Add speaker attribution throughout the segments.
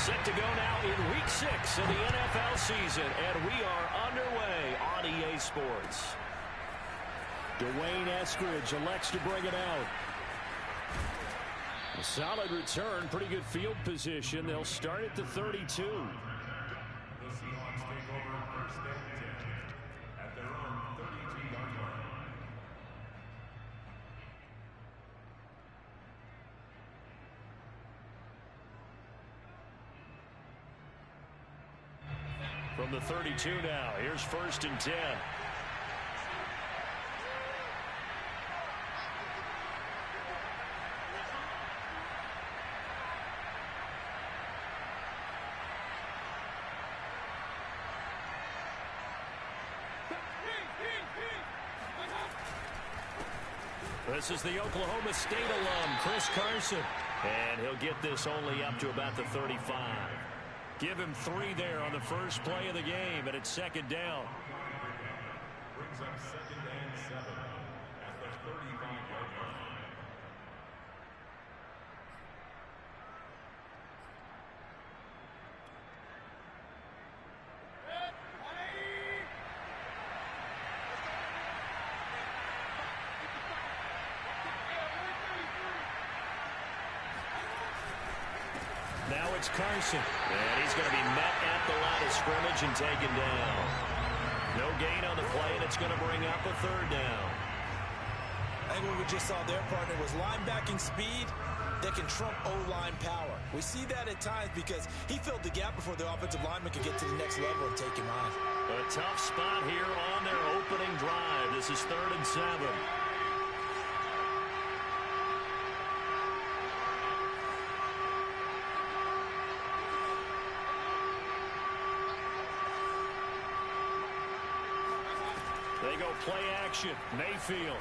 Speaker 1: Set to go now in Week 6 of the NFL season, and we are underway on EA Sports. Dwayne Eskridge elects to bring it out. A solid return, pretty good field position. They'll start at the 32.
Speaker 2: The Seahawks take over first and 10 at their own 32-yard line.
Speaker 1: From the 32 now, here's first and 10. This is the Oklahoma State alum, Chris Carson. And he'll get this only up to about the 35. Give him 3 there on the first play of the game, and it's second down.
Speaker 2: Brings up second and 7 at the 35-yard line.
Speaker 1: Now it's Carson. And he's going to be met at the line of scrimmage and taken down. No gain on the play, and it's going to bring up a third down.
Speaker 3: I think what we just saw there, partner, was linebacking speed that can trump O-line power. We see that at times because he filled the gap before the offensive lineman could get to the next level and take him on.
Speaker 1: A tough spot here on their opening drive. This is 3rd and 7. They go play action. Mayfield.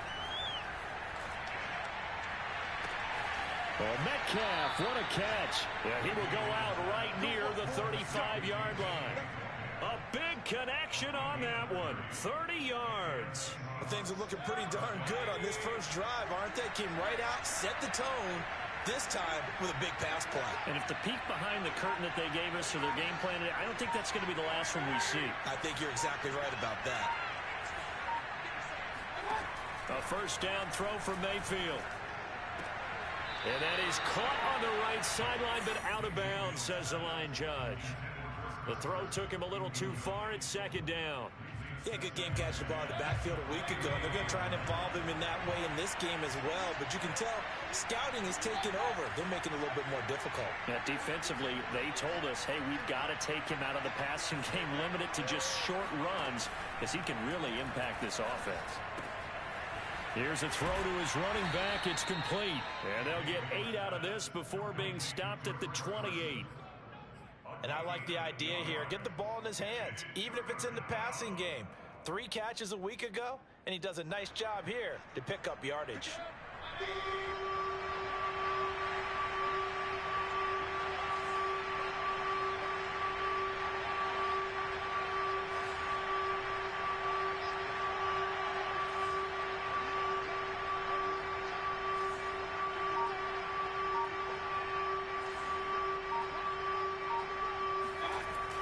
Speaker 1: Oh, Metcalf, what a catch. Yeah, he will go out right near the 35-yard line. A big connection on that one. 30 yards.
Speaker 3: Well, things are looking pretty darn good on this first drive, aren't they? Came right out, set the tone, this time with a big pass play.
Speaker 1: And if the peek behind the curtain that they gave us for their game plan, I don't think that's going to be the last one we see.
Speaker 3: I think you're exactly right about that.
Speaker 1: A first down throw for Mayfield. And that is caught on the right sideline, but out of bounds, says the line judge. The throw took him a little too far. It's second down.
Speaker 3: Yeah, good game catching the ball in the backfield a week ago. And they're going to try and involve him in that way in this game as well. But you can tell scouting is taking over. They're making it a little bit more difficult.
Speaker 1: Yeah, defensively, they told us, hey, we've got to take him out of the passing game, limit it to just short runs, because he can really impact this offense. Here's a throw to his running back. It's complete. And they'll get 8 out of this before being stopped at the 28.
Speaker 3: And I like the idea here. Get the ball in his hands, even if it's in the passing game. 3 catches a week ago, and he does a nice job here to pick up yardage.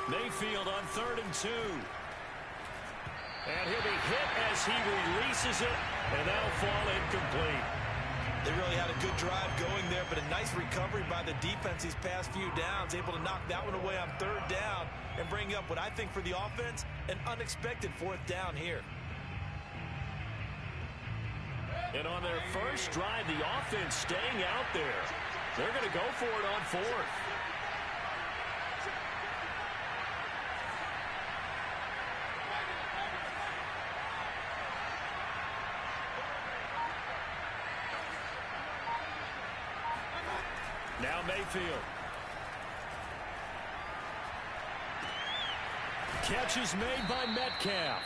Speaker 1: Mayfield on 3rd and 2. And he'll be hit as he releases it, and that'll fall incomplete.
Speaker 3: They really had a good drive going there, but a nice recovery by the defense these past few downs, able to knock that one away on 3rd down and bring up what I think for the offense, an unexpected 4th down here.
Speaker 1: And on their first drive, the offense staying out there. They're going to go for it on 4th. Now Mayfield. Catch is made by Metcalf.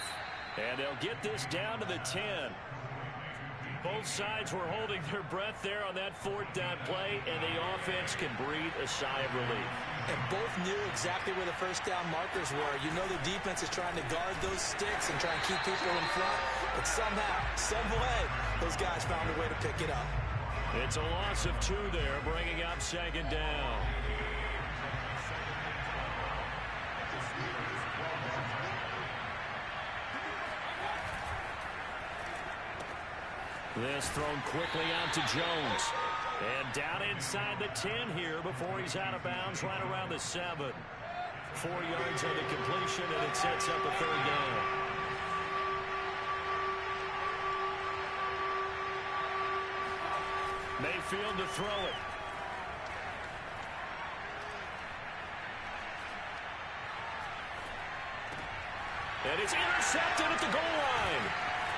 Speaker 1: And they'll get this down to the 10. Both sides were holding their breath there on that 4th down play, and the offense can breathe a sigh of relief.
Speaker 3: And both knew exactly where the first down markers were. You know the defense is trying to guard those sticks and try and keep people in front. But somehow, some way, those guys found a way to pick it up.
Speaker 1: It's a loss of 2 there, bringing up second down. This thrown quickly out to Jones. And down inside the 10 here before he's out of bounds right around the 7. 4 yards on the completion, and it sets up a 3rd down. Mayfield to throw it. And it's intercepted at the goal line.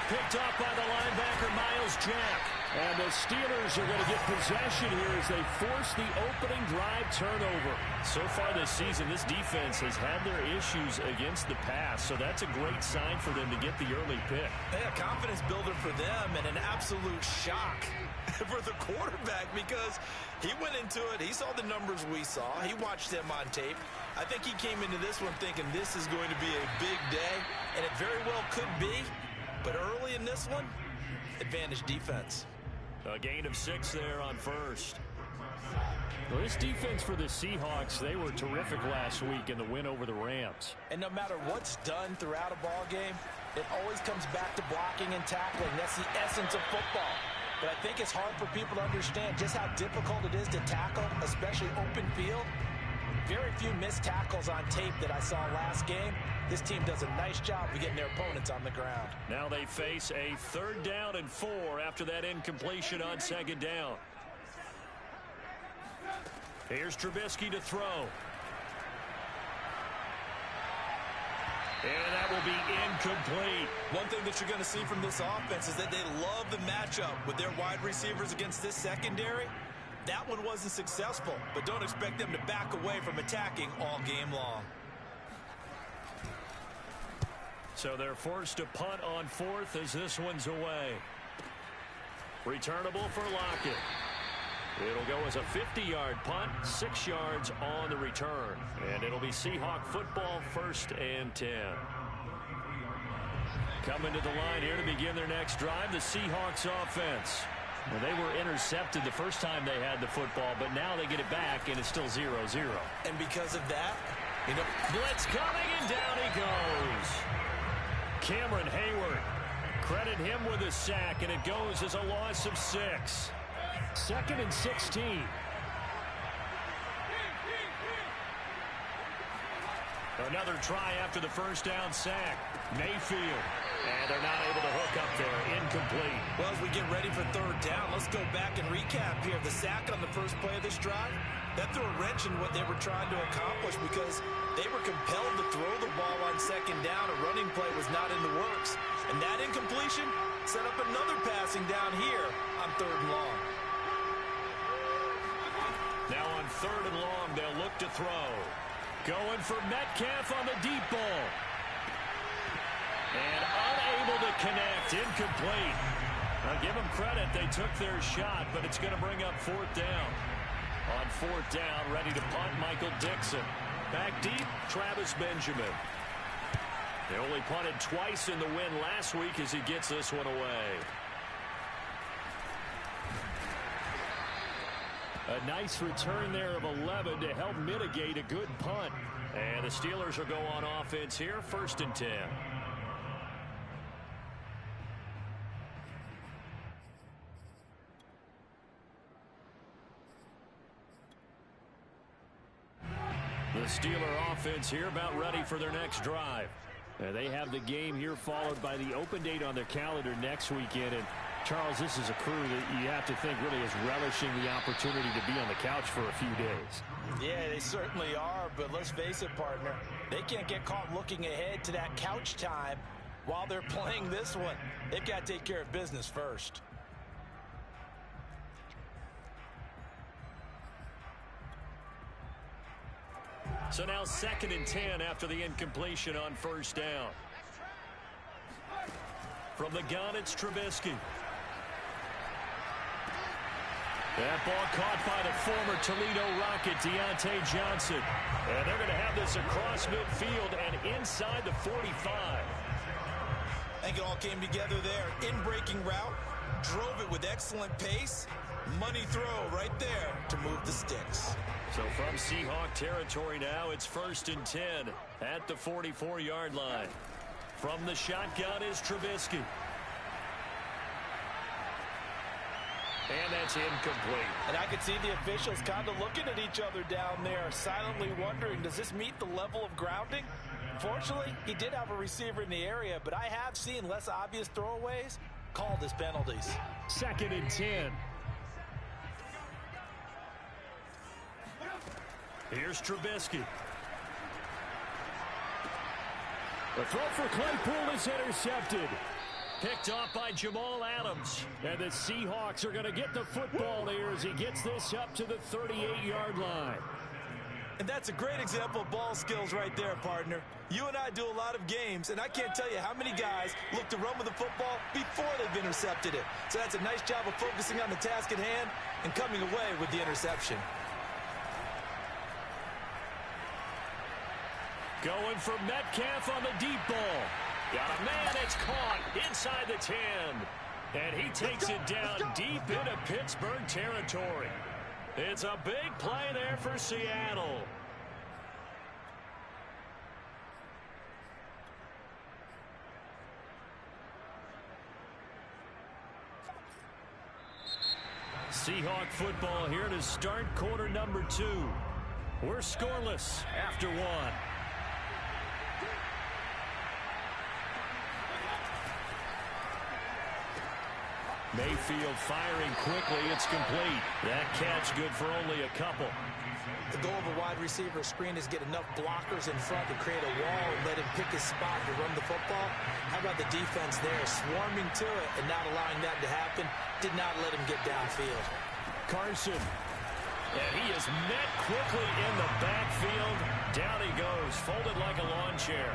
Speaker 1: Picked up by the linebacker, Miles Jack. And the Steelers are going to get possession here as they force the opening drive turnover. So far this season, this defense has had their issues against the pass, so that's a great sign for them to get the early pick.
Speaker 3: Yeah, confidence builder for them and an absolute shock for the quarterback because he went into it. He saw the numbers we saw. He watched them on tape. I think he came into this one thinking this is going to be a big day, and it very well could be. But early in this one, advantage defense.
Speaker 1: A gain of 6 there on first. Well, this defense for the Seahawks, they were terrific last week in the win over the Rams.
Speaker 3: And no matter what's done throughout a ball game, it always comes back to blocking and tackling. That's the essence of football. But I think it's hard for people to understand just how difficult it is to tackle, especially open field. Very few missed tackles on tape that I saw last game. This team does a nice job of getting their opponents on the ground.
Speaker 1: Now they face a 3rd down and 4 after that incompletion on 2nd down. Here's Trubisky to throw. And that will be incomplete.
Speaker 3: One thing that you're going to see from this offense is that they love the matchup with their wide receivers against this secondary. That one wasn't successful, but don't expect them to back away from attacking all game long.
Speaker 1: So they're forced to punt on 4th as this one's away. Returnable for Lockett. It'll go as a 50-yard punt, 6 yards on the return. And it'll be Seahawk football, 1st and 10. Coming to the line here to begin their next drive, the Seahawks offense. Well, they were intercepted the first time they had the football, but now they get it back, and it's still 0-0.
Speaker 3: And because of that,
Speaker 1: blitz coming, and down he goes. Cameron Hayward, credit him with a sack, and it goes as a loss of 6. 2nd and 16. Another try after the first down sack. Mayfield. And they're not able to hook up there. Incomplete.
Speaker 3: Well, as we get ready for 3rd down, let's go back and recap here. The sack on the first play of this drive, that threw a wrench in what they were trying to accomplish because they were compelled to throw the ball on 2nd down. A running play was not in the works. And that incompletion set up another passing down here on 3rd and long.
Speaker 1: Now on 3rd and long, they'll look to throw. Going for Metcalf on the deep ball. And unable to connect. Incomplete. I'll give them credit. They took their shot, but it's going to bring up 4th down. On 4th down, ready to punt, Michael Dixon. Back deep, Travis Benjamin. They only punted twice in the win last week as he gets this one away. A nice return there of 11 to help mitigate a good punt. And the Steelers will go on offense here, 1st and 10. The Steeler offense here about ready for their next drive. They have the game here followed by the open date on their calendar next weekend. And Charles, this is a crew that you have to think really is relishing the opportunity to be on the couch for a few days.
Speaker 3: Yeah, they certainly are, but let's face it, partner. They can't get caught looking ahead to that couch time while they're playing this one. They've got to take care of business first.
Speaker 1: So now 2nd and 10 after the incompletion on 1st down. From the gun, it's Trubisky. That ball caught by the former Toledo Rocket, Deontay Johnson. And they're going to have this across midfield and inside the 45.
Speaker 3: I think it all came together there. In-breaking route, drove it with excellent pace. Money throw right there to move the sticks.
Speaker 1: So from Seahawk territory now, it's 1st and 10 at the 44-yard line. From the shotgun is Trubisky. And that's incomplete.
Speaker 3: And I could see the officials kind of looking at each other down there, silently wondering, does this meet the level of grounding? Fortunately, he did have a receiver in the area, but I have seen less obvious throwaways called as penalties.
Speaker 1: 2nd and 10. Here's Trubisky. The throw for Claypool is intercepted. Picked off by Jamal Adams. And the Seahawks are going to get the football here as he gets this up to the 38-yard line.
Speaker 3: And that's a great example of ball skills right there, partner. You and I do a lot of games, and I can't tell you how many guys look to run with the football before they've intercepted it. So that's a nice job of focusing on the task at hand and coming away with the interception.
Speaker 1: Going for Metcalf on the deep ball. Got a man, it's caught inside the 10. And he takes it down deep into Pittsburgh territory. It's a big play there for Seattle. Seahawk football here to start quarter number 2. We're scoreless after 1. Mayfield firing quickly. It's complete. That catch good for only a couple.
Speaker 3: The goal of a wide receiver screen is get enough blockers in front to create a wall and let him pick his spot to run the football. How about the defense there, swarming to it and not allowing that to happen? Did not let him get downfield.
Speaker 1: Carson. And he is met quickly in the backfield. Down he goes, folded like a lawn chair.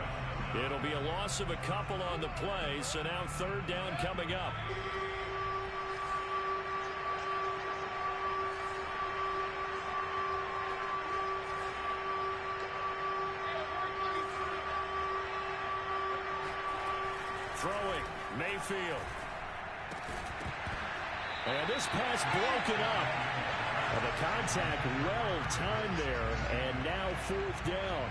Speaker 1: It'll be a loss of a couple on the play, so now 3rd down coming up. Throwing, Mayfield. And this pass broken up. And the contact well timed there. And now 4th down.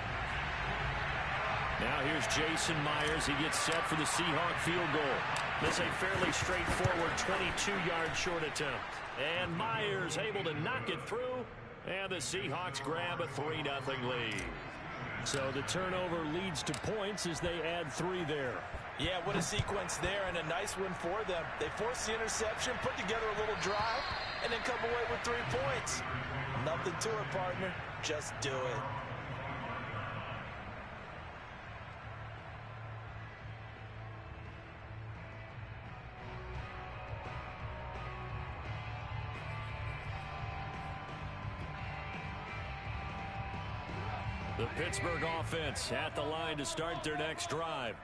Speaker 1: Now here's Jason Myers. He gets set for the Seahawk field goal. This is a fairly straightforward 22-yard short attempt. And Myers able to knock it through. And the Seahawks grab a 3-0 lead. So the turnover leads to points as they add 3 there.
Speaker 3: Yeah, what a sequence there, and a nice one for them. They force the interception, put together a little drive, and then come away with 3 points. Nothing to it, partner. Just do it.
Speaker 1: The Pittsburgh offense at the line to start their next drive.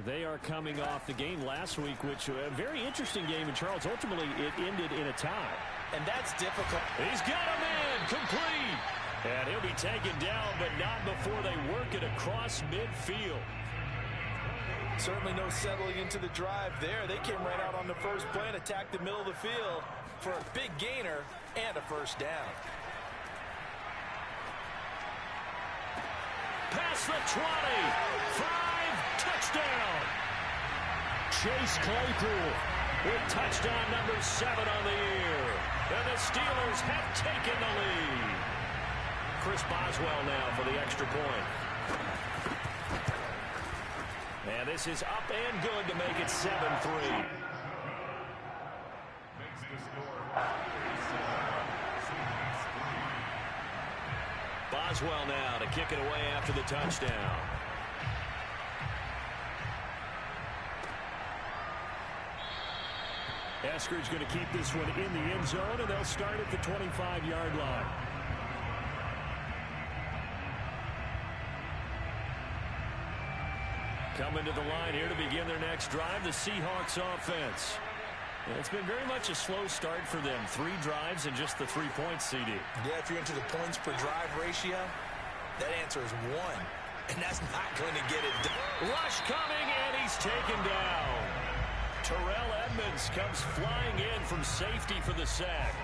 Speaker 1: They are coming off the game last week, which a very interesting game in Charles. Ultimately, it ended in a tie.
Speaker 3: And that's difficult.
Speaker 1: He's got a man, complete. And he'll be taken down, but not before they work it across midfield.
Speaker 3: Certainly no settling into the drive there. They came right out on the first play and attacked the middle of the field for a big gainer and a 1st down.
Speaker 1: Past the 20. 5, touchdown. Chase Claypool with touchdown number 7 on the year. And the Steelers have taken the lead. Chris Boswell now for the extra point. And this is up and good to make it 7-3. Boswell now to kick it away after the touchdown. Eskridge going to keep this one in the end zone, and they'll start at the 25-yard line. Coming to the line here to begin their next drive, the Seahawks offense. It's been very much a slow start for them. 3 drives and just the 3 points, CD.
Speaker 3: Yeah, if you're into the points per drive ratio, that answer is 1. And that's not going to get it done.
Speaker 1: Rush coming, and he's taken down. Terrell Edmonds comes flying in from safety for the sack.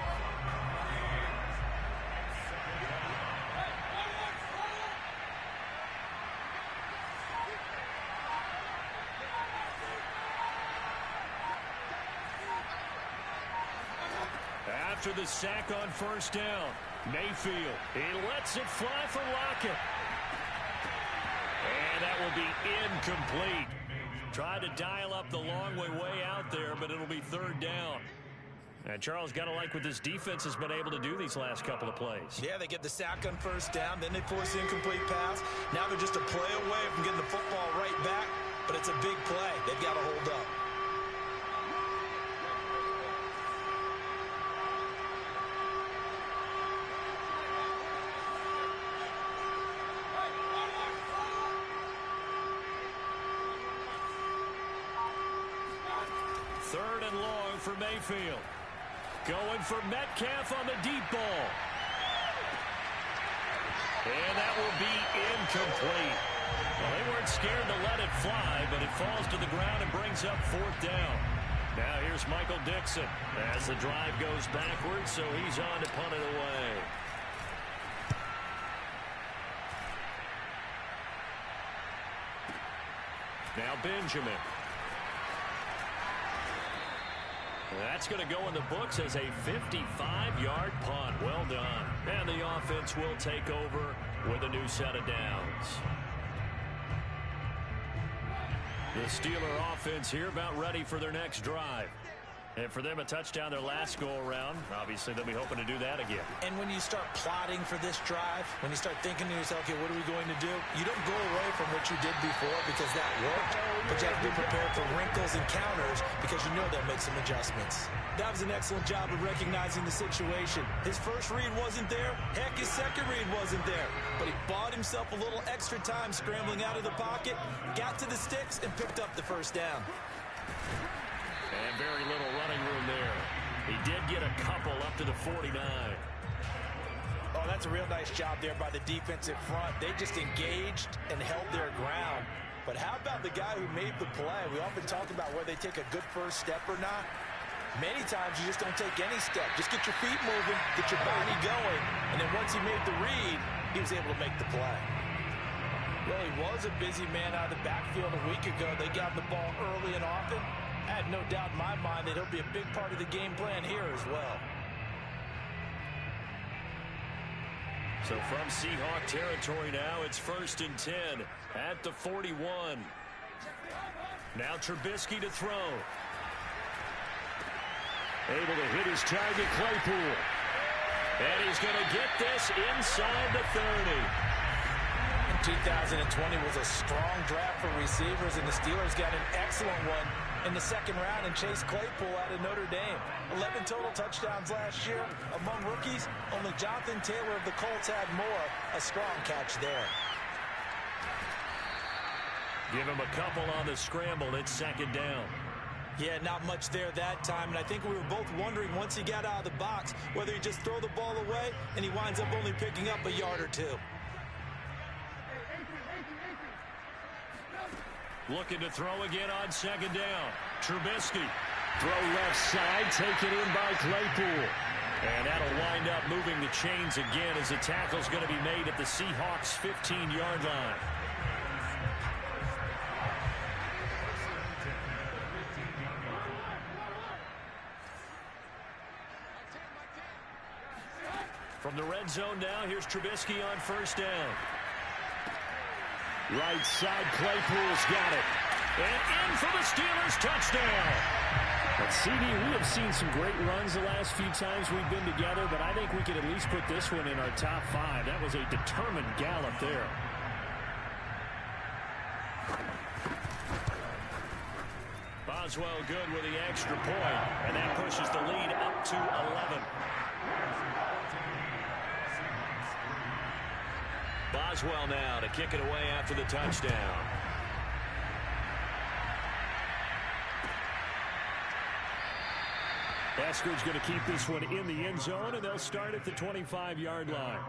Speaker 1: after the sack on first down. Mayfield, he lets it fly for Lockett. And that will be incomplete. Tried to dial up the long way out there, but it'll be third down. And Charles, got to like what this defense has been able to do these last couple of plays.
Speaker 3: Yeah, they get the sack on first down, then they force the incomplete pass. Now they're just a play away from getting the football right back, but it's a big play. They've got to hold up.
Speaker 1: Third and long for Mayfield. Going for Metcalf on the deep ball. And that will be incomplete. Well, they weren't scared to let it fly, but it falls to the ground and brings up fourth down. Now here's Michael Dixon as the drive goes backwards, so he's on to punt it away. Now Benjamin. That's going to go in the books as a 55-yard punt. Well done. And the offense will take over with a new set of downs. The Steeler offense here about ready for their next drive. And for them, a touchdown their last go-around. Obviously, they'll be hoping to do that again.
Speaker 3: And when you start plotting for this drive, when you start thinking to yourself, okay, what are we going to do? You don't go away from what you did before because that worked. But you have to be prepared for wrinkles and counters because you know they'll make some adjustments. That was an excellent job of recognizing the situation. His first read wasn't there. Heck, his second read wasn't there. But he bought himself a little extra time scrambling out of the pocket, got to the sticks, and picked up the first down.
Speaker 1: And very little running room there. He did get a couple up to the 49.
Speaker 3: Oh, that's a real nice job there by the defensive front. They just engaged and held their ground. But how about the guy who made the play? We often talk about whether they take a good first step or not. Many times you just don't take any step. Just get your feet moving, get your body going, and then once he made the read, he was able to make the play. Well, he was a busy man out of the backfield a week ago. They got the ball early and often. I have no doubt in my mind that he'll be a big part of the game plan here as well.
Speaker 1: So from Seahawk territory now, it's 1st and 10 at the 41. Now Trubisky to throw. Able to hit his target, Claypool. And he's going to get this inside the 30.
Speaker 3: 2020 was a strong draft for receivers, and the Steelers got an excellent one in the second round and Chase Claypool out of Notre Dame. 11 total touchdowns last year. Among rookies, only Jonathan Taylor of the Colts had more. A strong catch there.
Speaker 1: Give him a couple on the scramble. It's second down.
Speaker 3: Yeah, not much there that time, and I think we were both wondering once he got out of the box whether he just throw the ball away and he winds up only picking up a yard or two.
Speaker 1: Looking to throw again on second down. Trubisky. Throw left side, taken in by Claypool. And that'll wind up moving the chains again as the tackle's going to be made at the Seahawks' 15-yard line. From the red zone now, here's Trubisky on first down. Right side, Claypool's got it. And in for the Steelers, touchdown. But CD, we have seen some great runs the last few times we've been together, but I think we could at least put this one in our top 5. That was a determined gallop there. Boswell good with the extra point, and that pushes the lead up to 11. Boswell now to kick it away after the touchdown. Esker's going to keep this one in the end zone, and they'll start at the 25-yard line.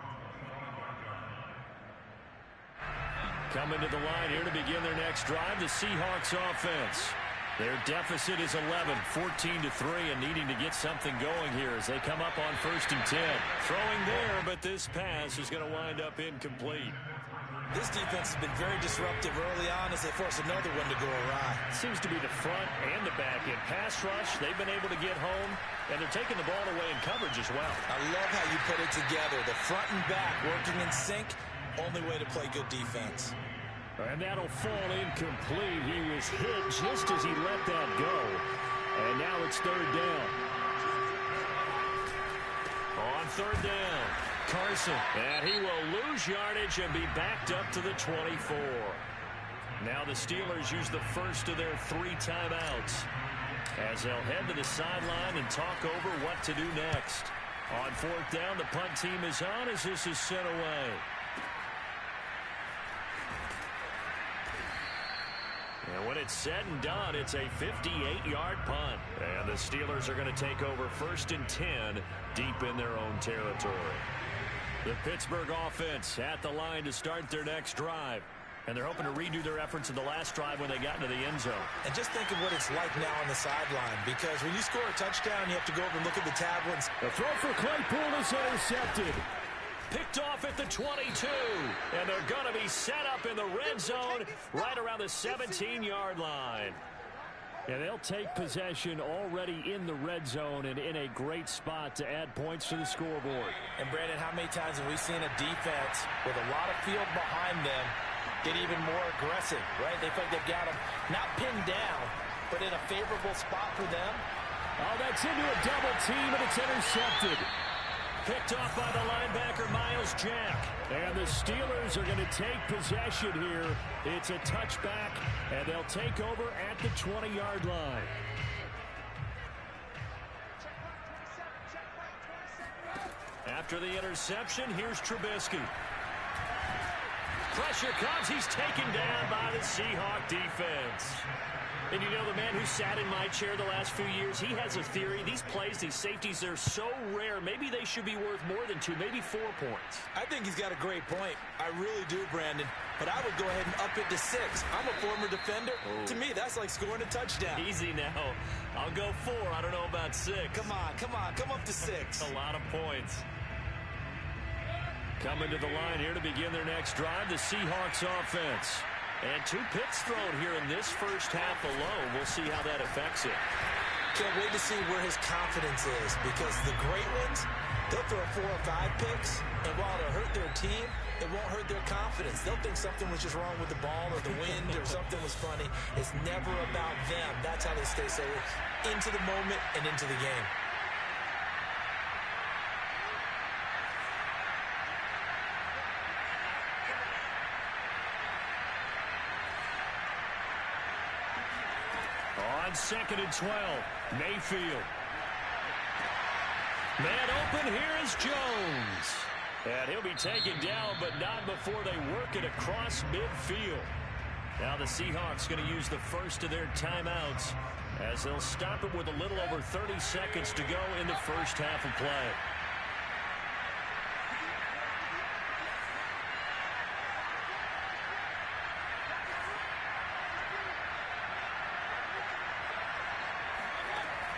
Speaker 1: Coming to the line here to begin their next drive, the Seahawks offense. Their deficit is 11, 14-3, and needing to get something going here as they come up on 1st and 10. Throwing there, but this pass is going to wind up incomplete.
Speaker 3: This defense has been very disruptive early on as they force another one to go awry.
Speaker 1: Seems to be the front and the back end. Pass rush, they've been able to get home, and they're taking the ball away in coverage as well.
Speaker 3: I love how you put it together. The front and back working in sync, only way to play good defense.
Speaker 1: And that'll fall incomplete. He was hit just as he let that go. And now it's third down. On third down, Carson. And he will lose yardage and be backed up to the 24. Now the Steelers use the first of their 3 timeouts as they'll head to the sideline and talk over what to do next. On fourth down, the punt team is on as this is sent away. And when it's said and done, it's a 58-yard punt. And the Steelers are going to take over 1st and 10 deep in their own territory. The Pittsburgh offense at the line to start their next drive. And they're hoping to redo their efforts in the last drive when they got into the end zone.
Speaker 3: And just think of what it's like now on the sideline, because when you score a touchdown, you have to go over and look at the tablets.
Speaker 1: The throw for Claypool is intercepted. Picked off at the 22. And they're going to be set up in the red zone right around the 17-yard line. And they'll take possession already in the red zone and in a great spot to add points to the scoreboard.
Speaker 3: And, Brandon, how many times have we seen a defense with a lot of field behind them get even more aggressive, right? They think they've got them not pinned down, but in a favorable spot for them.
Speaker 1: Oh, that's into a double team, and it's intercepted. Picked off by the linebacker, Miles Jack. And the Steelers are going to take possession here. It's a touchback, and they'll take over at the 20-yard line. After the interception, here's Trubisky. Pressure comes. He's taken down by the Seahawks defense. And you know, the man who sat in my chair the last few years, he has a theory. These plays, these safeties, they're so rare. Maybe they should be worth more than 2, maybe 4 points.
Speaker 3: I think he's got a great point. I really do, Brandon. But I would go ahead and up it to 6. I'm a former defender. Oh. To me, that's like scoring a touchdown.
Speaker 1: Easy now. I'll go 4. I don't know about 6.
Speaker 3: Come on. Come up to 6.
Speaker 1: A lot of points. Coming to the line here to begin their next drive, the Seahawks offense. And 2 picks thrown here in this first half alone. We'll see how that affects it.
Speaker 3: Can't wait to see where his confidence is, because the great ones, they'll throw 4 or 5 picks, and while it'll hurt their team, it won't hurt their confidence. They'll think something was just wrong with the ball or the wind or something was funny. It's never about them. That's how they stay so into the moment and into the game.
Speaker 1: On 2nd and 12, Mayfield. Man open, here is Jones. And he'll be taken down, but not before they work it across midfield. Now the Seahawks going to use the first of their timeouts as they'll stop it with a little over 30 seconds to go in the first half of play.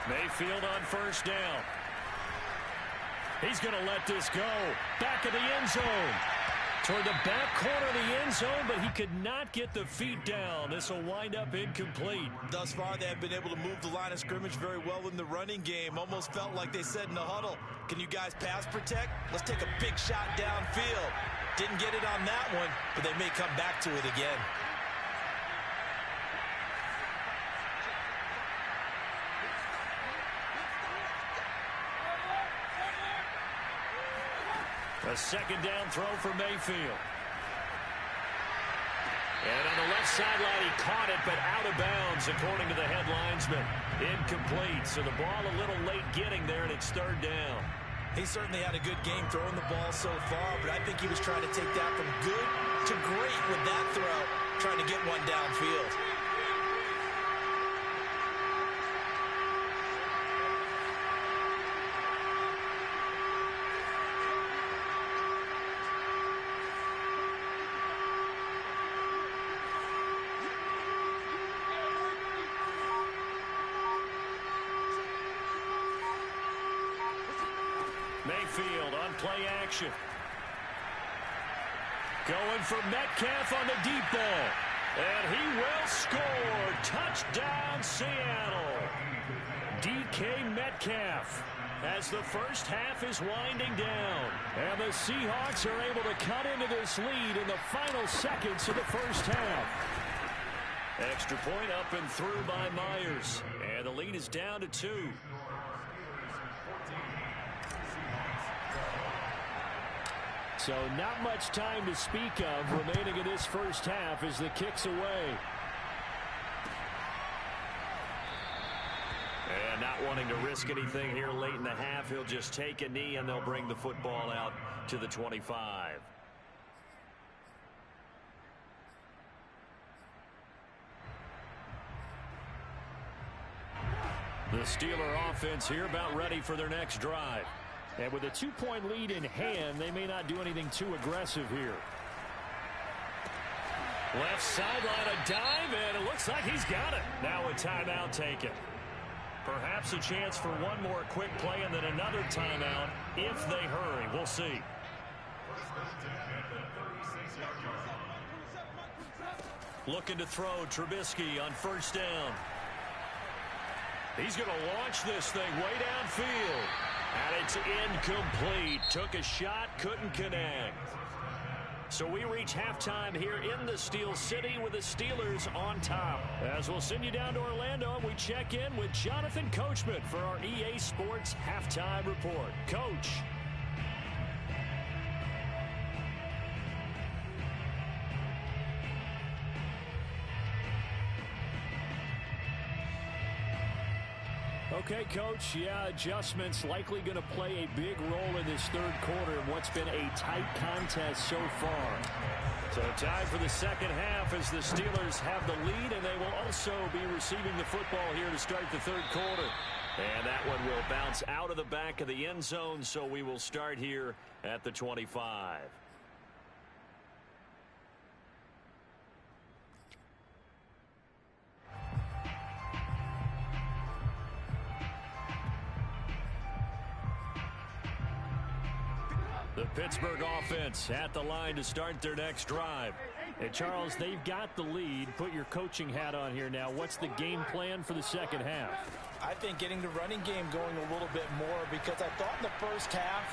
Speaker 1: Mayfield on first down. He's going to let this go. Back of the end zone. Toward the back corner of the end zone, but he could not get the feet down. This will wind up incomplete.
Speaker 3: Thus far, they have been able to move the line of scrimmage very well in the running game. Almost felt like they said in the huddle, can you guys pass protect? Let's take a big shot downfield. Didn't get it on that one, but they may come back to it again.
Speaker 1: A second down throw for Mayfield. And on the left sideline, he caught it, but out of bounds, according to the head linesman. Incomplete, so the ball a little late getting there, and it's third down.
Speaker 3: He certainly had a good game throwing the ball so far, but I think he was trying to take that from good to great with that throw, trying to get one downfield.
Speaker 1: Mayfield on play action. Going for Metcalf on the deep ball. And he will score. Touchdown, Seattle. DK Metcalf as the first half is winding down. And the Seahawks are able to cut into this lead in the final seconds of the first half. Extra point up and through by Myers. And the lead is down to 2. So not much time to speak of remaining in this first half as the kick's away. And not wanting to risk anything here late in the half, he'll just take a knee and they'll bring the football out to the 25. The Steeler offense here about ready for their next drive. And with a 2-point lead in hand, they may not do anything too aggressive here. Left sideline, a dive, and it looks like he's got it. Now a timeout taken. Perhaps a chance for one more quick play and then another timeout if they hurry. We'll see. Looking to throw Trubisky on first down. He's going to launch this thing way downfield. And it's incomplete. Took a shot, couldn't connect. So we reach halftime here in the Steel City with the Steelers on top. As we'll send you down to Orlando and we check in with Jonathan Coachman for our EA Sports Halftime Report. Coach. Okay, Coach, yeah, adjustments likely going to play a big role in this third quarter in what's been a tight contest so far. So time for the second half as the Steelers have the lead, and they will also be receiving the football here to start the third quarter. And that one will bounce out of the back of the end zone, so we will start here at the 25. The Pittsburgh offense at the line to start their next drive. And Charles, they've got the lead. Put your coaching hat on here now. What's the game plan for the second half?
Speaker 3: I think getting the running game going a little bit more, because I thought in the first half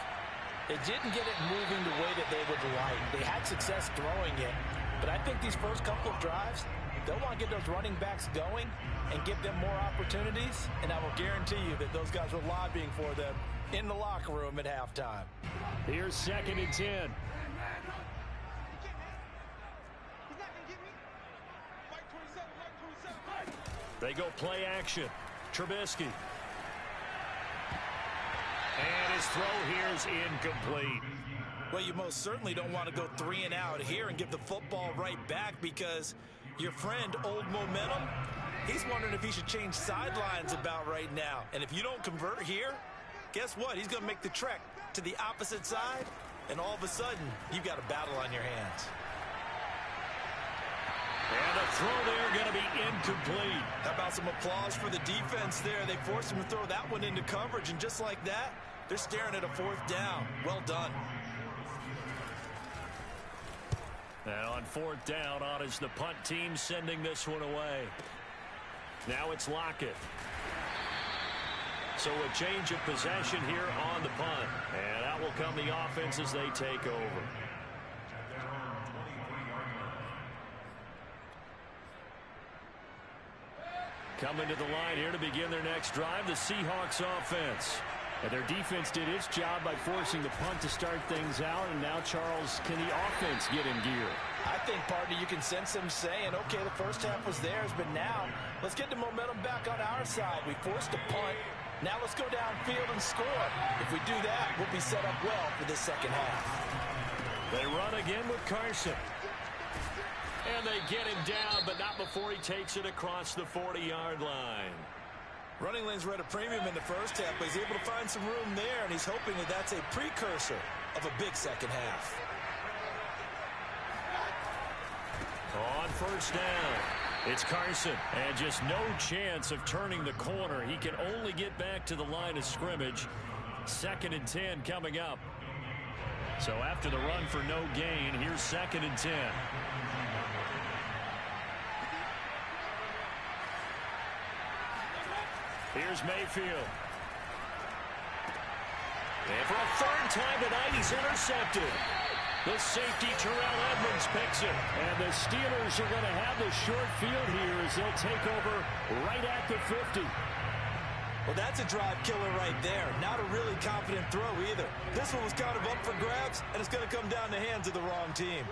Speaker 3: it didn't get it moving the way that they would like. They had success throwing it, but I think these first couple of drives, they'll want to get those running backs going and give them more opportunities, and I will guarantee you that those guys were lobbying for them in the locker room at halftime.
Speaker 1: Here's 2nd and 10. They go play action. Trubisky. And his throw here is incomplete.
Speaker 3: Well, you most certainly don't want to go 3 and out here and give the football right back, because your friend, Old Momentum, he's wondering if he should change sidelines about right now. And if you don't convert here, guess what? He's going to make the trek to the opposite side, and all of a sudden, you've got a battle on your hands.
Speaker 1: And the throw there going to be incomplete.
Speaker 3: How about some applause for the defense there? They forced him to throw that one into coverage, and just like that, they're staring at a 4th down. Well done.
Speaker 1: And on 4th down, on is the punt team sending this one away. Now it's Lockett. So a change of possession here on the punt. And out will come the offense as they take over. Coming to the line here to begin their next drive, the Seahawks offense. And their defense did its job by forcing the punt to start things out. And now, Charles, can the offense get in gear?
Speaker 3: I think, partner, you can sense them saying, okay, the first half was theirs, but now let's get the momentum back on our side. We forced a punt. Now let's go downfield and score. If we do that, we'll be set up well for this second half.
Speaker 1: They run again with Carson. And they get him down, but not before he takes it across the 40-yard line.
Speaker 3: Running lanes were at a premium in the first half, but he's able to find some room there, and he's hoping that that's a precursor of a big second half.
Speaker 1: On first down, it's Carson, and just no chance of turning the corner. He can only get back to the line of scrimmage. 2nd and 10 coming up. So after the run for no gain, here's 2nd and 10. Here's Mayfield. And for a 3rd time tonight, he's intercepted. The safety, Terrell Edmonds, picks it. And the Steelers are going to have the short field here as they'll take over right at the 50.
Speaker 3: Well, that's a drive killer right there. Not a really confident throw either. This one was kind of up for grabs, and it's going to come down the hands of the wrong team.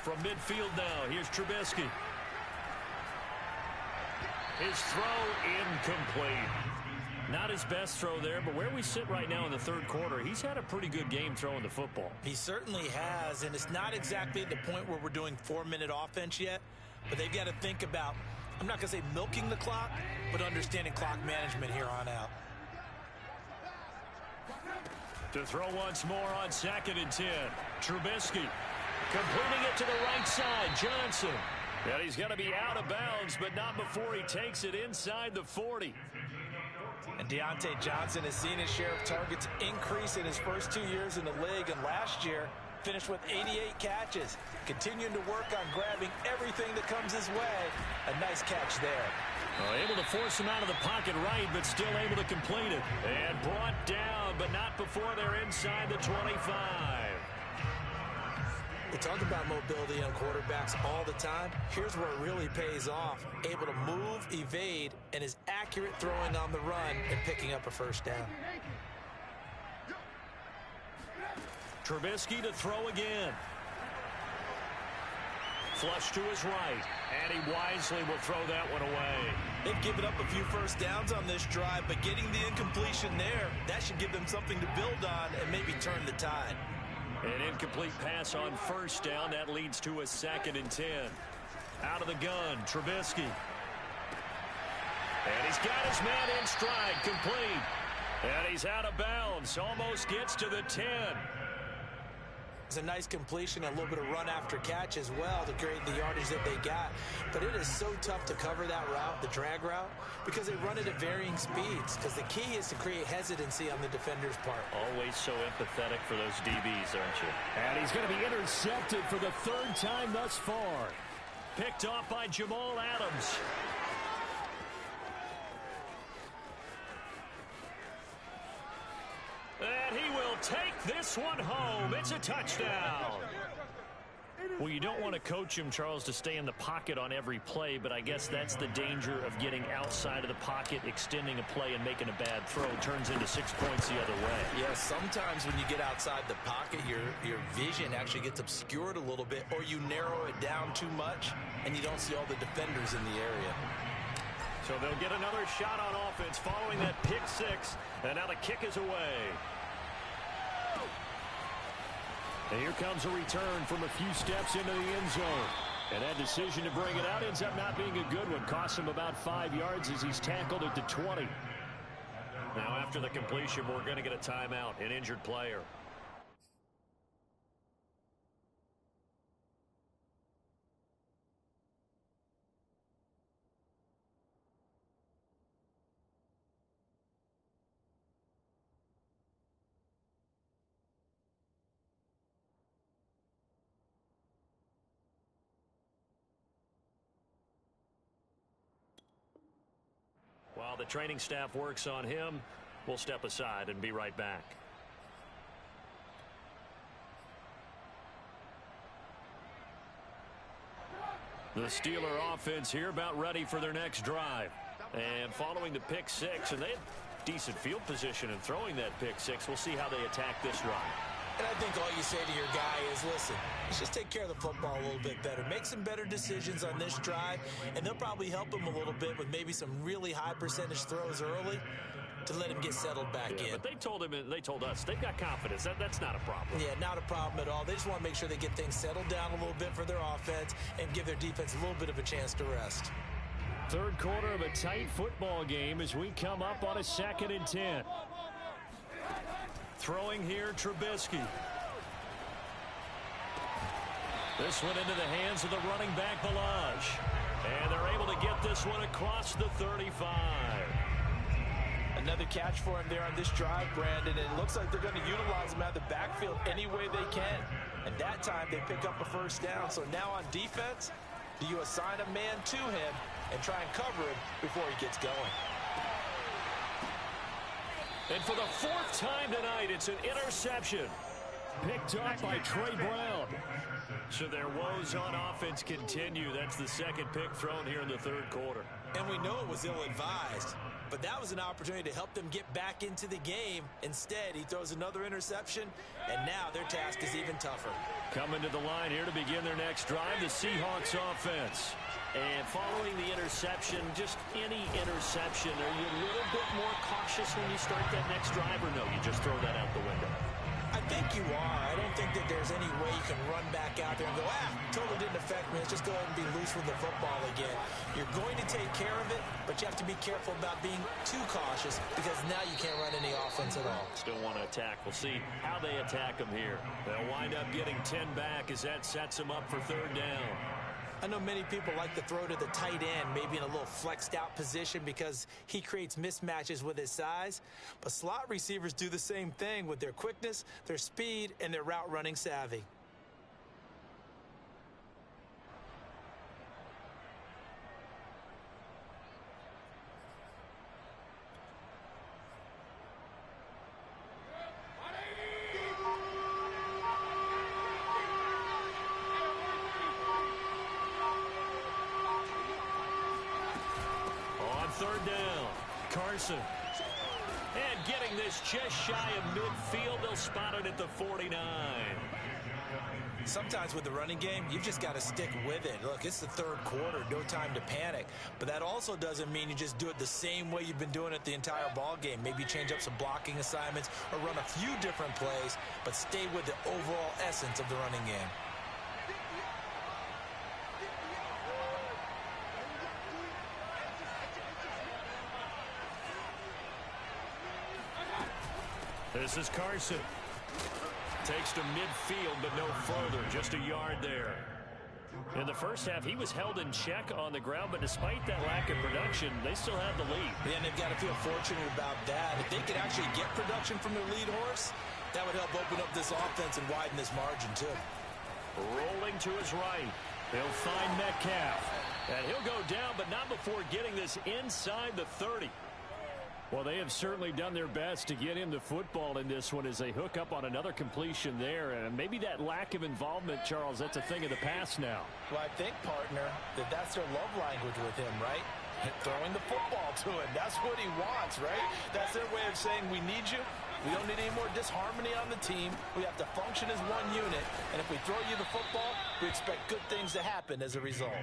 Speaker 1: From midfield now, here's Trubisky. His throw incomplete. Not his best throw there, but where we sit right now in the 3rd quarter, he's had a pretty good game throwing the football.
Speaker 3: He certainly has, and it's not exactly the point where we're doing 4-minute offense yet, but they've got to think about, I'm not going to say milking the clock, but understanding clock management here on out.
Speaker 1: To throw once more on 2nd and 10. Trubisky completing it to the right side. Johnson. And he's going to be out of bounds, but not before he takes it inside the 40.
Speaker 3: And Deontay Johnson has seen his share of targets increase in his first 2 years in the league, and last year finished with 88 catches. Continuing to work on grabbing everything that comes his way. A nice catch there.
Speaker 1: Well, able to force him out of the pocket right, but still able to complete it. And brought down, but not before they're inside the 25.
Speaker 3: We talk about mobility on quarterbacks all the time. Here's where it really pays off. Able to move, evade, and is accurate throwing on the run and picking up a 1st down.
Speaker 1: Trubisky to throw again. Flush to his right, and he wisely will throw that one away.
Speaker 3: They've given up a few 1st downs on this drive, but getting the incompletion there, that should give them something to build on and maybe turn the tide.
Speaker 1: An incomplete pass on 1st down. That leads to a 2nd and 10. Out of the gun, Trubisky. And he's got his man in stride, complete. And he's out of bounds, almost gets to the 10.
Speaker 3: It's a nice completion, a little bit of run after catch as well to create the yardage that they got. But it is so tough to cover that route, the drag route, because they run it at varying speeds. Because the key is to create hesitancy on the defender's part.
Speaker 1: Always so empathetic for those DBs, aren't you? And he's going to be intercepted for the 3rd time thus far. Picked off by Jamal Adams. And he will take this one home. It's a touchdown. Well, you don't want to coach him, Charles, to stay in the pocket on every play, but I guess that's the danger of getting outside of the pocket, extending a play, and making a bad throw. It turns into 6 points the other way.
Speaker 3: Yeah, sometimes when you get outside the pocket, your vision actually gets obscured a little bit, or you narrow it down too much, and you don't see all the defenders in the area.
Speaker 1: So they'll get another shot on offense following that pick 6, and now the kick is away. And here comes a return from a few steps into the end zone. And that decision to bring it out ends up not being a good one. Costs him about 5 yards as he's tackled at the 20. Now after the completion, we're going to get a timeout, an injured player. While the training staff works on him, we'll step aside and be right back. The Steeler offense here about ready for their next drive. And following the pick 6, and they had decent field position in throwing that pick 6. We'll see how they attack this drive.
Speaker 3: And I think all you say to your guy is, listen, let's just take care of the football a little bit better. Make some better decisions on this drive, and they'll probably help him a little bit with maybe some really high percentage throws early to let him get settled back in.
Speaker 1: But they told us they've got confidence. That's not a problem.
Speaker 3: Yeah, not a problem at all. They just want to make sure they get things settled down a little bit for their offense and give their defense a little bit of a chance to rest.
Speaker 1: 3rd quarter of a tight football game as we come up on a 2nd and 10. Throwing here, Trubisky. This one into the hands of the running back, Balaj. And they're able to get this one across the 35.
Speaker 3: A Another catch for him there on this drive, Brandon, and it looks like they're going to utilize him out of the backfield any way they can. And that time they pick up a first down. So now on defense, do you assign a man to him and try and cover him before he gets going?
Speaker 1: And for the fourth time tonight, it's an interception. Picked up by Trey Brown. So their woes on offense continue. That's the second pick thrown here in the third quarter.
Speaker 3: And we know it was ill-advised, but that was an opportunity to help them get back into the game. Instead, he throws another interception, and now their task is even tougher.
Speaker 1: Coming to the line here to begin their next drive, the Seahawks offense. And following the interception, just any interception, are you a little bit more cautious when you start that next drive, or no, you just throw that out the window?
Speaker 3: I think you are. I don't think that there's any way you can run back out there and go, totally didn't affect me. Let's just go ahead and be loose with the football again. You're going to take care of it, but you have to be careful about being too cautious because now you can't run any offense at all.
Speaker 1: Still want to attack. We'll see how they attack them here. They'll wind up getting 10 back as that sets them up for third down.
Speaker 3: I know many people like to throw to the tight end, maybe in a little flexed out position because he creates mismatches with his size. But slot receivers do the same thing with their quickness, their speed, and their route running savvy.
Speaker 1: Third down, Carson. And getting this just shy of midfield, they'll spot it at the 49.
Speaker 3: Sometimes with the running game, you've just got to stick with it. Look, it's the third quarter, no time to panic. But that also doesn't mean you just do it the same way you've been doing it the entire ball game. Maybe change up some blocking assignments or run a few different plays, but stay with the overall essence of the running game.
Speaker 1: This is Carson. Takes to midfield, but no further. Just a yard there. In the first half, he was held in check on the ground, but despite that lack of production, they still have the lead.
Speaker 3: Yeah, and they've got to feel fortunate about that. If they could actually get production from their lead horse, that would help open up this offense and widen this margin, too.
Speaker 1: Rolling to his right. He'll find Metcalf. And he'll go down, but not before getting this inside the 30. Well, they have certainly done their best to get him the football in this one as they hook up on another completion there. And maybe that lack of involvement, Charles, that's a thing of the past now.
Speaker 3: Well, I think, partner, that's their love language with him, right? Throwing the football to him. That's what he wants, right? That's their way of saying, we need you. We don't need any more disharmony on the team. We have to function as one unit. And if we throw you the football, we expect good things to happen as a result.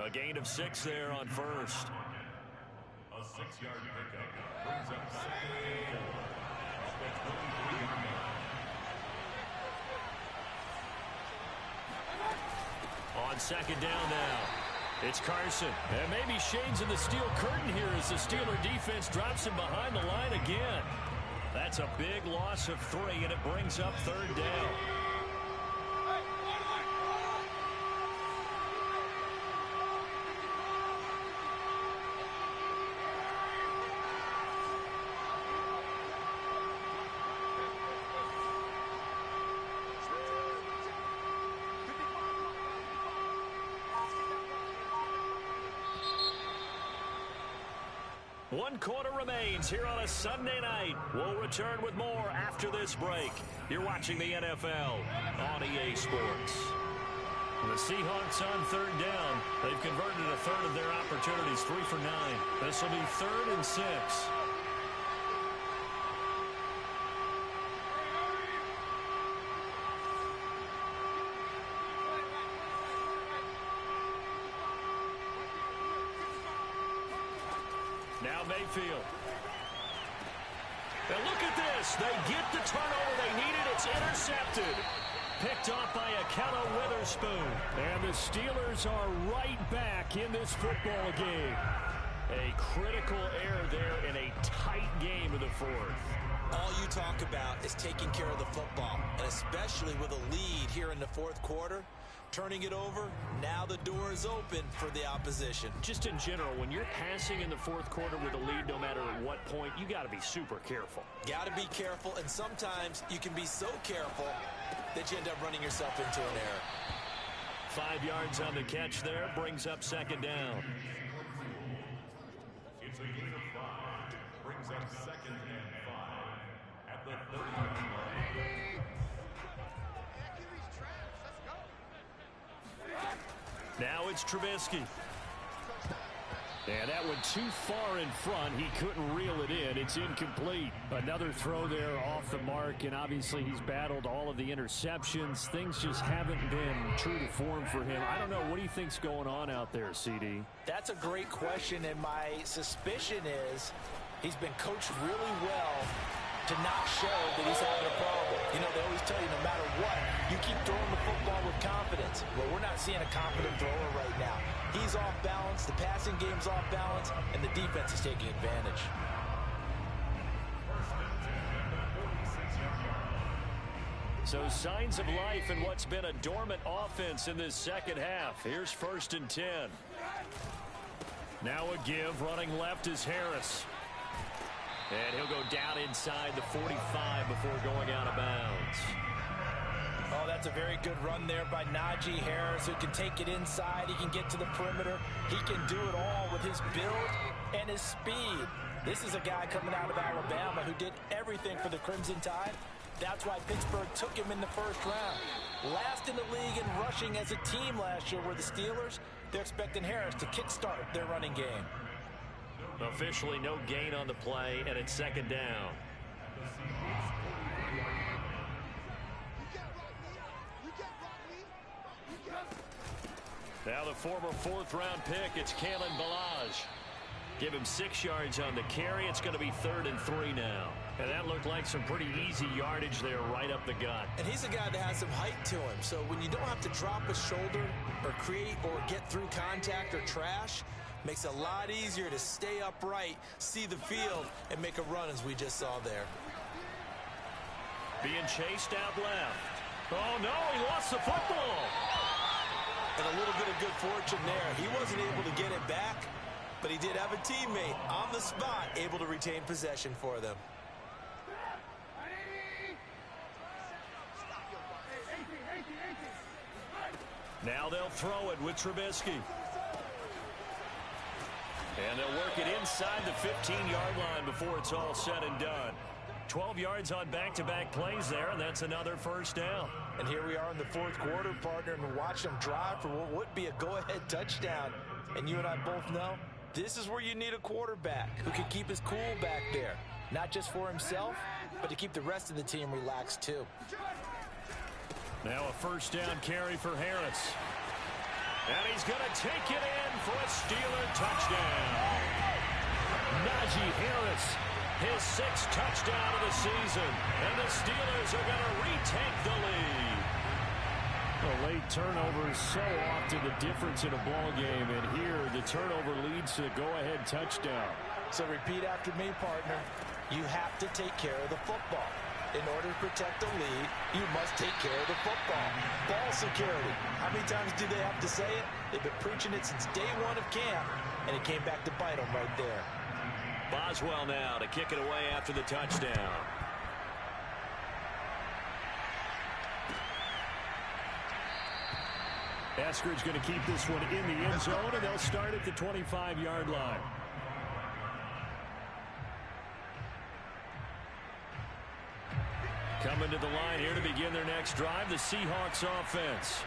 Speaker 1: A gain of 6 there on first.
Speaker 2: A 6-yard pickup brings up second and 4.
Speaker 1: On second down now, it's Carson. And maybe shades in the steel curtain here as the Steeler defense drops him behind the line again. That's a big loss of 3, and it brings up third down. One quarter remains here on a Sunday night. We'll return with more after this break. You're watching the NFL on EA Sports. The Seahawks on third down. They've converted a third of their opportunities, 3 for 9. This will be 3rd and 6. Now Mayfield. Now look at this. They get the turnover they needed. It's intercepted. Picked off by Akello Witherspoon. And the Steelers are right back in this football game. A critical error there in a tight game in the 4th.
Speaker 3: All you talk about is taking care of the football, and especially with a lead here in the 4th quarter. turning it over. Now the door is open for the opposition.
Speaker 1: Just in general, when you're passing in the fourth quarter with a lead, no matter at what point, you got to be super careful.
Speaker 3: Got to be careful, and sometimes you can be so careful that you end up running yourself into an error.
Speaker 1: 5 yards on the catch there, brings up second down.
Speaker 2: It's a gain of 5. Brings up second and 5 at the 30-yard line.
Speaker 1: Now it's Trubisky. And that went too far in front. He couldn't reel it in. It's incomplete. Another throw there off the mark, and obviously he's battled all of the interceptions. Things just haven't been true to form for him. I don't know. What do you think's going on out there, CD?
Speaker 3: That's a great question, and my suspicion is he's been coached really well to not show that he's having a problem. You know, they always tell you no matter what, you keep throwing the football with confidence. Well, we're not seeing a confident thrower right now. He's off balance, the passing game's off balance, and the defense is taking advantage.
Speaker 1: So signs of life in what's been a dormant offense in this second half. Here's 1st and 10. Now a give, running left is Harris. And he'll go down inside the 45 before going out of bounds.
Speaker 3: Oh, that's a very good run there by Najee Harris, who can take it inside. He can get to the perimeter. He can do it all with his build and his speed. This is a guy coming out of Alabama who did everything for the Crimson Tide. That's why Pittsburgh took him in the first round. Last in the league in rushing as a team last year were the Steelers. They're expecting Harris to kickstart their running game.
Speaker 1: Officially no gain on the play, and it's second down. Now the former 4th-round pick, it's Kalen Ballage. Give him 6 yards on the carry. It's going to be 3rd and 3 now. And that looked like some pretty easy yardage there right up the gut.
Speaker 3: And he's a guy that has some height to him. So when you don't have to drop a shoulder or create or get through contact or trash, makes it a lot easier to stay upright, see the field, and make a run as we just saw there.
Speaker 1: Being chased out left. Oh, no, he lost the football.
Speaker 3: And a little bit of good fortune there. He wasn't able to get it back, but he did have a teammate on the spot able to retain possession for them.
Speaker 1: Now they'll throw it with Trubisky. And they'll work it inside the 15-yard line before it's all said and done. 12 yards on back-to-back plays there, and that's another first down.
Speaker 3: And here we are in the fourth quarter, partner, and we're watching them drive for what would be a go-ahead touchdown. And you and I both know this is where you need a quarterback who can keep his cool back there. Not just for himself, but to keep the rest of the team relaxed too.
Speaker 1: Now a first down carry for Harris. And he's going to take it in for a Steeler touchdown. Najee Harris, his 6th touchdown of the season. And the Steelers are going to retake the lead. Well, late turnovers so often the difference in a ball game. And here the turnover leads to a go-ahead touchdown.
Speaker 3: So repeat after me, partner. You have to take care of the football. In order to protect the lead, you must take care of the football. Ball security. How many times do they have to say it? They've been preaching it since day one of camp, and it came back to bite them right there.
Speaker 1: Boswell now to kick it away after the touchdown. Eskridge going to keep this one in the end zone, and they'll start at the 25-yard line. Coming to the line here to begin their next drive, the Seahawks offense.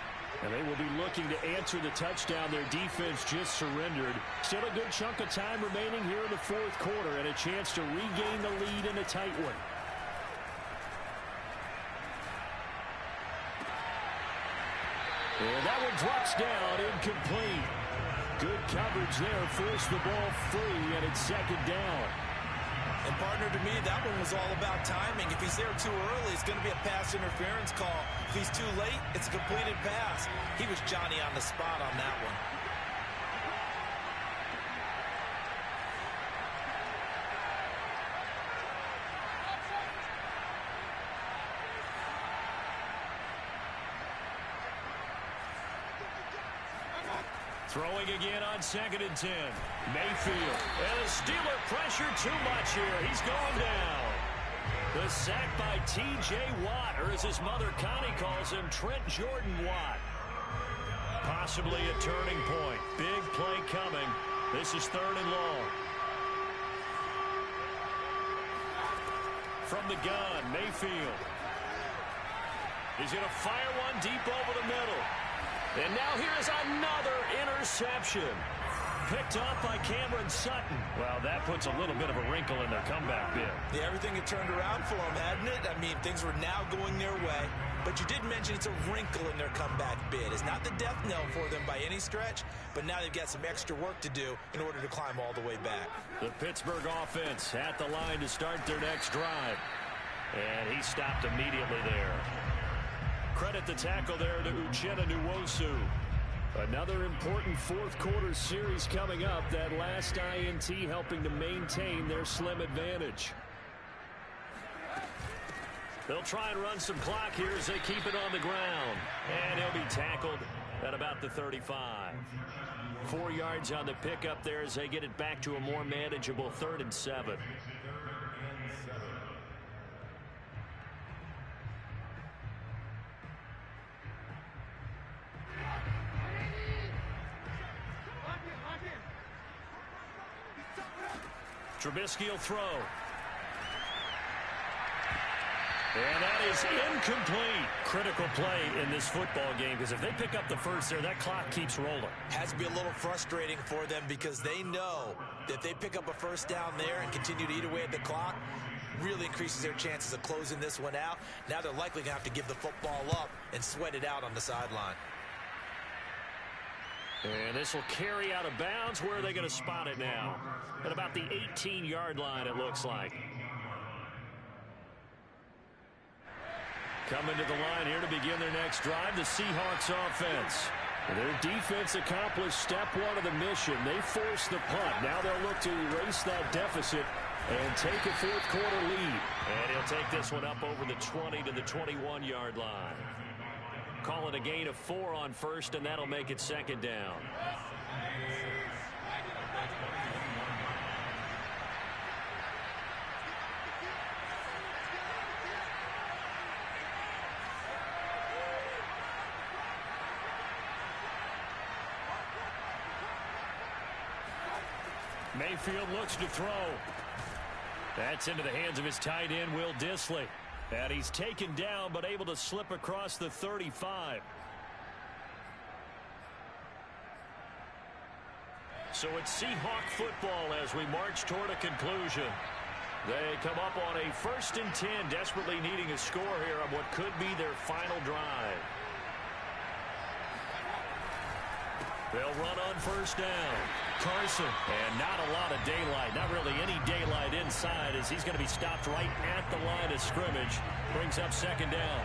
Speaker 1: And they will be looking to answer the touchdown their defense just surrendered. Still a good chunk of time remaining here in the fourth quarter and a chance to regain the lead in a tight one. And that one drops down, incomplete. Good coverage there, forced the ball free, and it's second down.
Speaker 3: And partner, to me, that one was all about timing. If he's there too early, it's going to be a pass interference call. If he's too late, it's a completed pass. He was Johnny on the spot on that one.
Speaker 1: Throwing again on 2nd and 10. Mayfield. And the Steeler pressure too much here. He's going down. The sack by T.J. Watt, or as his mother Connie calls him, Trent Jordan Watt. Possibly a turning point. Big play coming. This is 3rd and long. From the gun, Mayfield. He's going to fire one deep over the middle. And now here's another interception. Picked up by Cameron Sutton. Well, that puts a little bit of a wrinkle in their comeback bid.
Speaker 3: Yeah, everything had turned around for them, hadn't it? I mean, things were now going their way. But you did mention it's a wrinkle in their comeback bid. It's not the death knell for them by any stretch, but now they've got some extra work to do in order to climb all the way back.
Speaker 1: The Pittsburgh offense at the line to start their next drive. And he stopped immediately there. Credit the tackle there to Uchenna Nwosu. Another important fourth-quarter series coming up. That last INT helping to maintain their slim advantage. They'll try and run some clock here as they keep it on the ground. And he'll be tackled at about the 35. 4 yards on the pickup there as they get it back to a more manageable 3rd and 7. Trubisky will throw. And that is incomplete. Critical play in this football game, because if they pick up the first there, that clock keeps rolling.
Speaker 3: Has to be a little frustrating for them because they know that if they pick up a first down there and continue to eat away at the clock, really increases their chances of closing this one out. Now they're likely going to have to give the football up and sweat it out on the sideline.
Speaker 1: And this will carry out of bounds. Where are they going to spot it now? At about the 18-yard line, it looks like. Coming to the line here to begin their next drive, the Seahawks offense. Their defense accomplished step one of the mission. They forced the punt. Now they'll look to erase that deficit and take a fourth-quarter lead. And he'll take this one up over the 20 to the 21-yard line. Call it a gain of 4 on first, and that'll make it 2nd down. Mayfield looks to throw. That's into the hands of his tight end, Will Dissly. And he's taken down, but able to slip across the 35. So it's Seahawk football as we march toward a conclusion. They come up on a 1st and 10, desperately needing a score here on what could be their final drive. They'll run on first down. Carson, and not a lot of daylight, not really any daylight inside, as he's going to be stopped right at the line of scrimmage. Brings up 2nd down.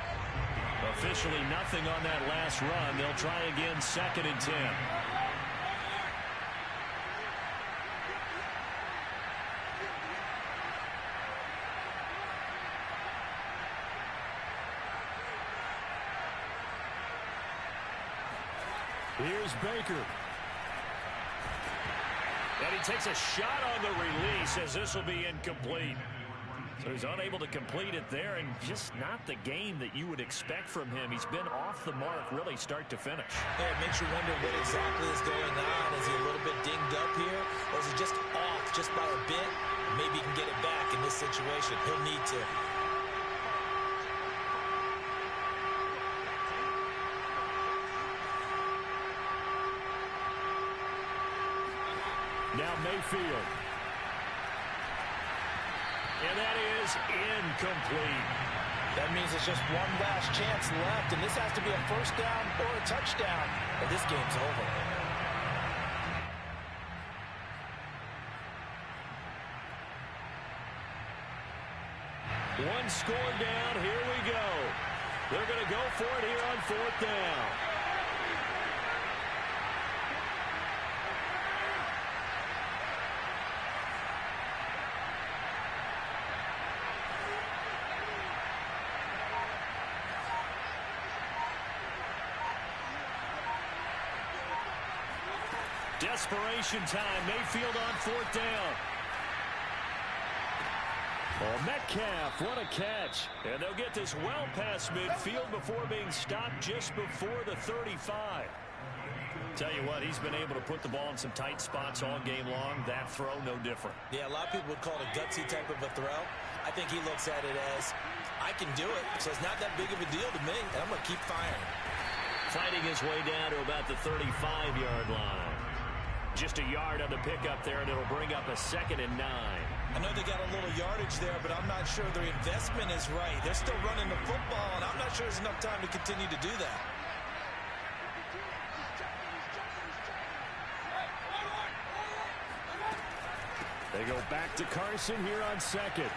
Speaker 1: Officially nothing on that last run. They'll try again 2nd and 10. Here's Baker. And he takes a shot on the release as this will be incomplete. So he's unable to complete it there, and just not the game that you would expect from him. He's been off the mark really start to finish.
Speaker 3: Yeah, it makes you wonder what exactly is going on. Is he a little bit dinged up here, or is he just off just by a bit? Maybe he can get it back in this situation. He'll need to.
Speaker 1: Now Mayfield. And that is incomplete.
Speaker 3: That means it's just one last chance left, and this has to be a first down or a touchdown, or this game's over.
Speaker 1: One score down. Here we go. They're going to go for it here on 4th down. Desperation time. Mayfield on 4th down. Oh, Metcalf, what a catch. And they'll get this well past midfield before being stopped just before the 35. Tell you what, he's been able to put the ball in some tight spots all game long. That throw, no different.
Speaker 3: Yeah, a lot of people would call it a gutsy type of a throw. I think he looks at it as, I can do it, so it's not that big of a deal to me, and I'm going to keep firing.
Speaker 1: Fighting his way down to about the 35-yard line. Just a yard on the pickup there, and it'll bring up a 2nd and 9.
Speaker 3: I know they got a little yardage there, but I'm not sure their investment is right. They're still running the football, and I'm not sure there's enough time to continue to do that.
Speaker 1: They go back to Carson here on 2nd.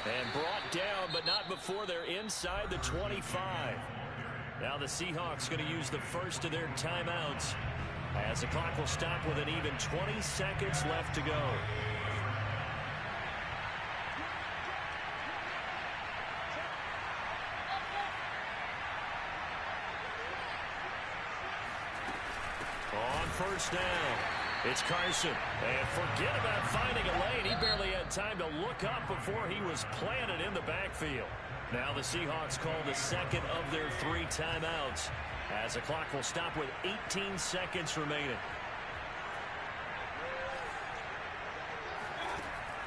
Speaker 1: And brought down, but not before they're inside the 25. Now the Seahawks going to use the first of their timeouts as the clock will stop with an even 20 seconds left to go. On 1st down, it's Carson. And forget about finding a lane. He barely had time to look up before he was planted in the backfield. Now the Seahawks call the 2nd of their 3 timeouts as the clock will stop with 18 seconds remaining.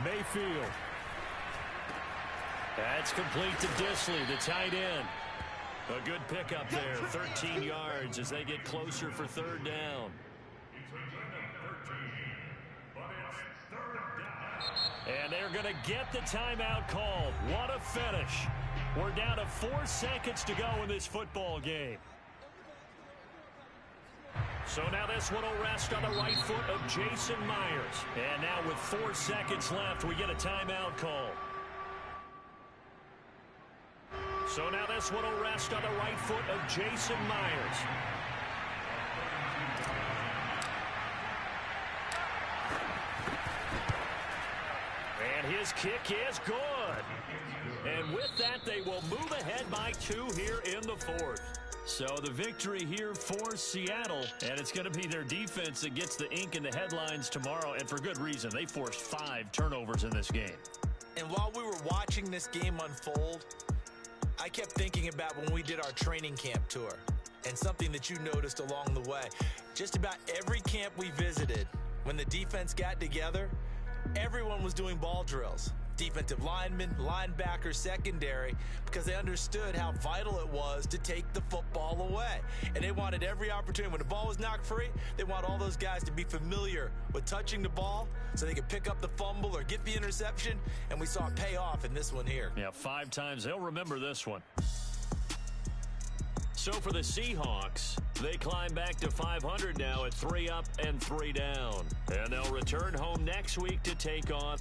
Speaker 1: Mayfield. That's complete to Disley, the tight end. A good pickup there, 13 yards as they get closer for 3rd down. And they're going to get the timeout called. What a finish. We're down to 4 seconds to go in this football game. So now this one will rest on the right foot of Jason Myers. And now with 4 seconds left, we get a timeout call. So now this one will rest on the right foot of Jason Myers. And his kick is good. And with that, they will move ahead by 2 here in the 4th. So the victory here for Seattle, and it's going to be their defense that gets the ink in the headlines tomorrow, and for good reason. They forced 5 turnovers in this game.
Speaker 3: And while we were watching this game unfold, I kept thinking about when we did our training camp tour and something that you noticed along the way. Just about every camp we visited, when the defense got together, everyone was doing ball drills. Defensive linemen, linebackers, secondary, because they understood how vital it was to take the football away. And they wanted every opportunity. When the ball was knocked free, they want all those guys to be familiar with touching the ball so they could pick up the fumble or get the interception. And we saw it pay off in this one here.
Speaker 1: Yeah, 5 times. They'll remember this one. So for the Seahawks, they climb back to 500 now at 3 up and 3 down. And they'll return home next week to take on